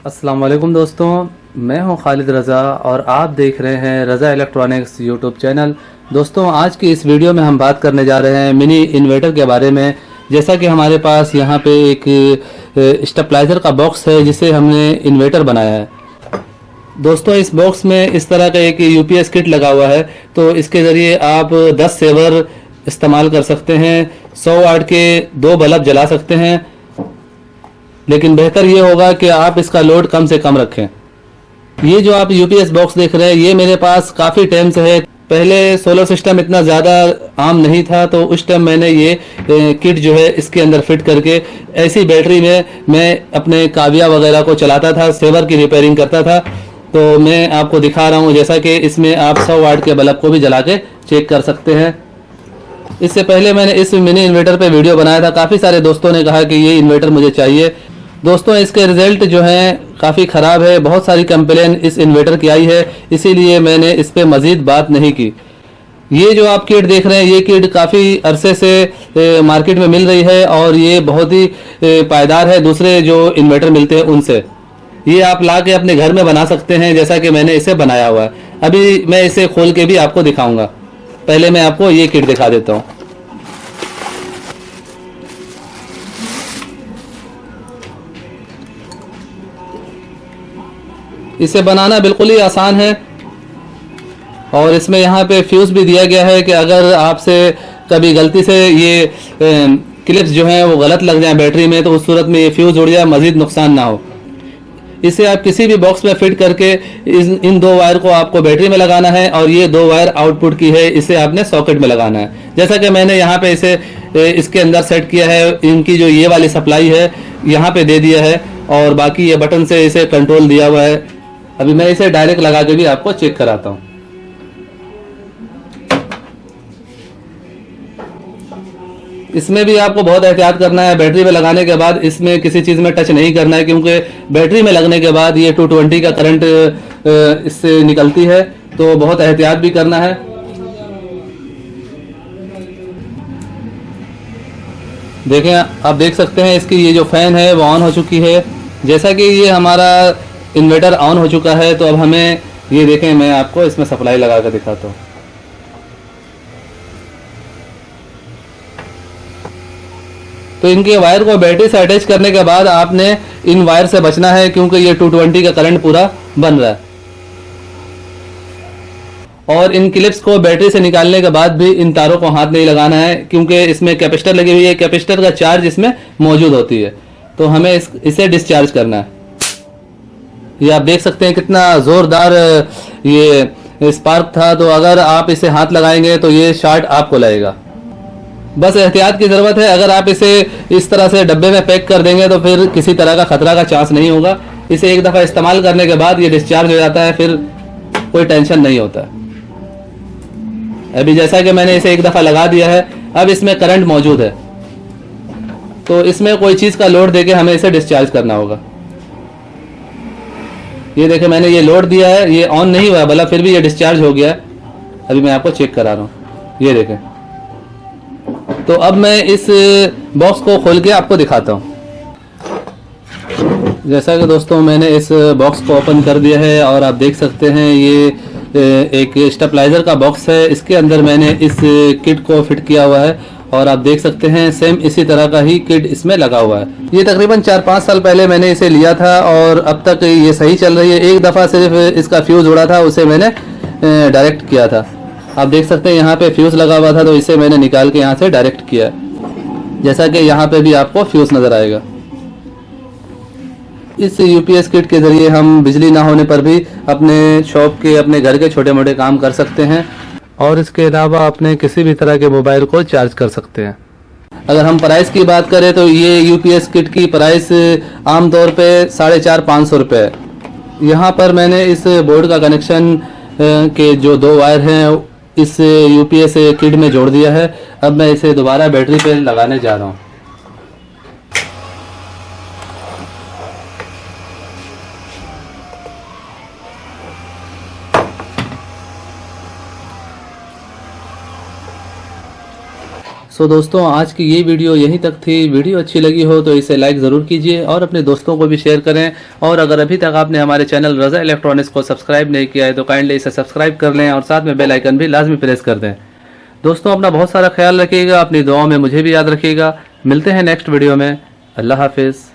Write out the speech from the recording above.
अस्सलाम वालेकुम दोस्तों, मैं हूं खालिद रज़ा और आप देख रहे हैं रज़ा इलेक्ट्रॉनिक्स यूट्यूब चैनल। दोस्तों, आज की इस वीडियो में हम बात करने जा रहे हैं मिनी इन्वर्टर के बारे में। जैसा कि हमारे पास यहाँ पे एक स्टेबलाइज़र का बॉक्स है जिसे हमने इन्वर्टर बनाया है। दोस्तों, इस बॉक्स में इस तरह का एक यूपीएस किट लगा हुआ है, तो इसके ज़रिए आप 10 सेवर इस्तेमाल कर सकते हैं। 100 वाट के 2 बल्ब जला सकते हैं, लेकिन बेहतर ये होगा कि आप इसका लोड कम से कम रखें। ये जो आप यूपीएस बॉक्स देख रहे हैं, ये मेरे पास काफ़ी टाइम से है। पहले सोलर सिस्टम इतना ज़्यादा आम नहीं था, तो उस टाइम मैंने ये किट जो है इसके अंदर फिट करके ऐसी बैटरी में मैं अपने काविया वगैरह को चलाता था, सेवर की रिपेयरिंग करता था। तो मैं आपको दिखा रहा हूँ, जैसा कि इसमें आप 100 वाट के बल्ब को भी जला के चेक कर सकते हैं। इससे पहले मैंने इस मिनी इन्वर्टर पे वीडियो बनाया था। काफ़ी सारे दोस्तों ने कहा कि ये इन्वर्टर मुझे चाहिए। दोस्तों, इसके रिजल्ट जो हैं काफ़ी ख़राब है। बहुत सारी कंप्लेन इस इन्वर्टर की आई है, इसीलिए मैंने इस पे मज़ीद बात नहीं की। ये जो आप किट देख रहे हैं, ये किट काफ़ी अरसे से मार्केट में मिल रही है और ये बहुत ही पायदार है दूसरे जो इन्वर्टर मिलते हैं उनसे। ये आप ला के अपने घर में बना सकते हैं, जैसा कि मैंने इसे बनाया हुआ है। अभी मैं इसे खोल के भी आपको दिखाऊंगा। पहले मैं आपको ये किट दिखा देता हूँ। इसे बनाना बिल्कुल ही आसान है और इसमें यहाँ पे फ्यूज़ भी दिया गया है कि अगर आपसे कभी गलती से ये क्लिप्स जो हैं वो गलत लग जाए बैटरी में, तो उस सूरत में ये फ्यूज़ उड़ जाए, मज़ीद नुकसान ना हो। इसे आप किसी भी बॉक्स में फिट करके इन 2 वायर को आपको बैटरी में लगाना है और ये 2 वायर आउटपुट की है, इसे आपने सॉकेट में लगाना है। जैसा कि मैंने यहाँ पे इसे इसके अंदर सेट किया है। इनकी जो ये वाली सप्लाई है यहाँ पे दे दिया है और बाकी ये बटन से इसे कंट्रोल दिया हुआ है। अभी मैं इसे डायरेक्ट लगा के भी आपको चेक कराता हूँ। इसमें भी आपको बहुत एहतियात करना है। बैटरी में लगाने के बाद इसमें किसी चीज़ में टच नहीं करना है, क्योंकि बैटरी में लगने के बाद ये 220 का करंट इससे निकलती है, तो बहुत एहतियात भी करना है। देखें, आप देख सकते हैं इसकी ये जो फ़ैन है वो ऑन हो चुकी है। जैसा कि ये हमारा इन्वर्टर ऑन हो चुका है, तो अब हमें ये देखें, मैं आपको इसमें सप्लाई लगा कर दिखाता हूँ। तो इनके वायर को बैटरी से अटैच करने के बाद आपने इन वायर से बचना है, क्योंकि ये 220 का करंट पूरा बन रहा है। और इन क्लिप्स को बैटरी से निकालने के बाद भी इन तारों को हाथ नहीं लगाना है, क्योंकि इसमें कैपेसिटर लगी हुई है। कैपेसिटर का चार्ज इसमें मौजूद होती है, तो हमें इसे डिस्चार्ज करना है। ये आप देख सकते हैं कितना ज़ोरदार ये स्पार्क था, तो अगर आप इसे हाथ लगाएंगे तो ये शॉर्ट आपको लगेगा। बस एहतियात की ज़रूरत है। अगर आप इसे इस तरह से डब्बे में पैक कर देंगे तो फिर किसी तरह का ख़तरा का चांस नहीं होगा। इसे एक दफ़ा इस्तेमाल करने के बाद ये डिस्चार्ज हो जाता है, फिर कोई टेंशन नहीं होता। अभी जैसा कि मैंने इसे एक दफ़ा लगा दिया है, अब इसमें करंट मौजूद है, तो इसमें कोई चीज़ का लोड देके हमें इसे डिस्चार्ज करना होगा। ये देखें, मैंने ये लोड दिया है, ये ऑन नहीं हुआ बल्ब, फिर भी ये डिस्चार्ज हो गया है। अभी मैं आपको चेक करा रहा हूँ, ये देखें। तो अब मैं इस बॉक्स को खोल के आपको दिखाता हूँ। जैसा कि दोस्तों, मैंने इस बॉक्स को ओपन कर दिया है और आप देख सकते हैं ये एक स्टेबलाइज़र का बॉक्स है। इसके अंदर मैंने इस किट को फिट किया हुआ है और आप देख सकते हैं सेम इसी तरह का ही किट इसमें लगा हुआ है। ये तकरीबन 4-5 साल पहले मैंने इसे लिया था और अब तक ये सही चल रही है। एक दफ़ा सिर्फ इसका फ्यूज़ उड़ा था, उसे मैंने डायरेक्ट किया था। आप देख सकते हैं यहाँ पे फ्यूज़ लगा हुआ था, तो इसे मैंने निकाल के यहाँ से डायरेक्ट किया, जैसा कि यहाँ पे भी आपको फ्यूज़ नज़र आएगा। इस यूपीएस किट के ज़रिए हम बिजली ना होने पर भी अपने शॉप के, अपने घर के छोटे मोटे काम कर सकते हैं और इसके अलावा अपने किसी भी तरह के मोबाइल को चार्ज कर सकते हैं। अगर हम प्राइस की बात करें तो ये यूपीएस किट की प्राइस आमतौर पे 450-500 रुपये है। यहाँ पर मैंने इस बोर्ड का कनेक्शन के जो 2 वायर हैं इस यूपीएस किट में जोड़ दिया है। अब मैं इसे दोबारा बैटरी पे लगाने जा रहा हूँ। सो दोस्तों आज की ये वीडियो यहीं तक थी। वीडियो अच्छी लगी हो तो इसे लाइक ज़रूर कीजिए और अपने दोस्तों को भी शेयर करें। और अगर अभी तक आपने हमारे चैनल रज़ा इलेक्ट्रॉनिक्स को सब्सक्राइब नहीं किया है तो काइंडली इसे सब्सक्राइब कर लें और साथ में बेल आइकन भी लाजमी प्रेस कर दें। दोस्तों अपना बहुत सारा ख्याल रखिएगा, अपनी दुआओं में मुझे भी याद रखिएगा। मिलते हैं नेक्स्ट वीडियो में। अल्लाह हाफिज़।